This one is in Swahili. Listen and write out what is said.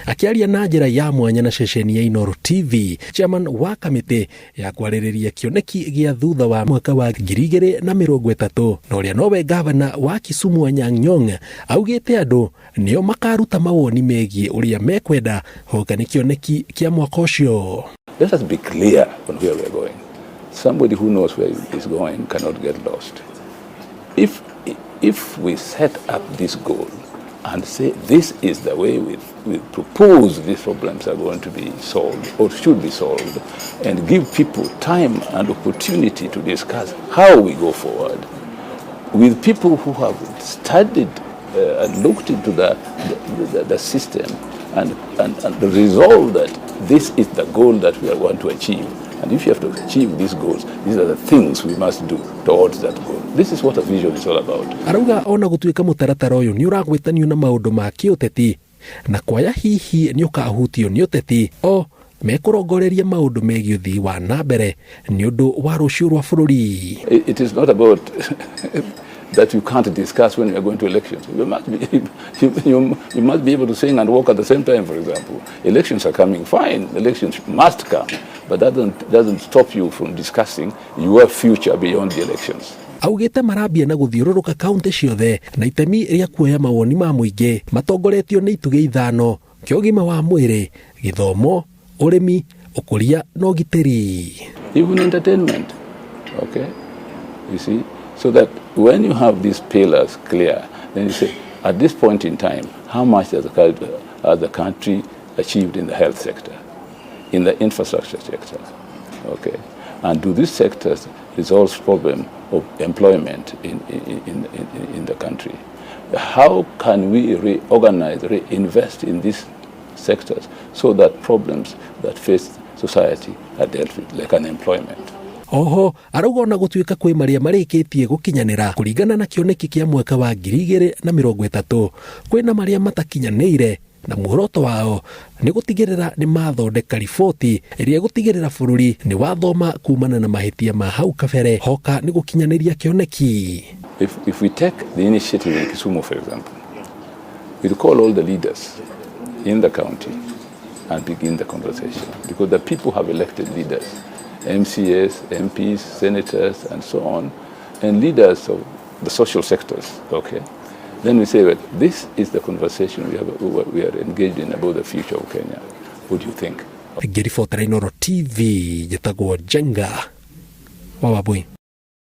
Akiaria na njĩra ya mwanya na ceceni ya Inooro TV, chairman wa kamĩtĩ ya kwarĩrĩria kĩoneki gĩa thutha wa mwaka wa 2030 na ũrĩa nowe gavana wa Kisumu Nyong augĩte andũ nĩo makaruta mawoni megiĩ ũrĩa mekwenda hoka nĩ kĩoneki kĩa mwaka ũcio. Let us be clear on where we are going. Somebody who knows where he is going cannot get lost. If we set up this goal and say this is the way we propose these problems are going to be solved or should be solved, and give people time and opportunity to discuss how we go forward with people who have studied and looked into the system and resolved that this is the goal that we want to achieve. And if you have to achieve these goals, these are the things we must do towards that goal. This is what a vision is all about. Arauga ona gũtuĩka mũtaratara ũyũ nĩ ũragwetanio na maũndũ ma kĩũteti na kwaya hihi nĩ ũkahutio nĩ ũteti o mekũrongoreria maũndũ megiĩ ũthii wa na mbere nĩ ũndũ wa rũciũ rwa bũrũri. It is not about that you can't discuss when you are going to elections. You must be able to sing and walk at the same time, for example. Elections are coming, fine. Elections must come, but that doesn't stop you from discussing your future beyond the elections. Augĩte marambia na gũthiũrũrũka kaunti ciothe na itemi rĩa kuoya mawoni ma mũingĩ matongoretio nĩ itugĩ ithano: kĩogima wa mwĩrĩ, gĩthomo, ũrĩmi, ũkũria na ũgitĩri. Even entertainment, okay? You see? So that when you have these pillars clear, then you say, at this point in time, how much has the country achieved in the health sector, in the infrastructure sector, okay? And do these sectors resolve the problem of employment in the country? How can we reorganize, reinvest in these sectors so that problems that face society are dealt with, like unemployment? Oho, arauga ona gũtuĩka kwĩ marĩa marĩkĩtie gũkinyanĩra kũringana na kĩoneki kĩa mwaka wa 2030, kwĩna marĩa matakinyanĩire na muoroto wao nĩ gũtigĩrĩra nĩ mathondeka riboti ĩrĩa gũtigĩrĩra bũrũri nĩ wathoma kumana na mahĩtia ma hau kabere hoka nĩ gũkinyanĩria kĩoneki. If we take the initiative in Kisumu, for example, we'll call all the leaders in the county and begin the conversation, because the people have elected leaders. MCAs, MPs, senators, and so on, and leaders of the social sectors, okay? Then we say, well, this is the conversation we are engaged in about the future of Kenya. What do you think? Gĩribotera Inooro TV, njĩtagwo Jenga wa Wambui.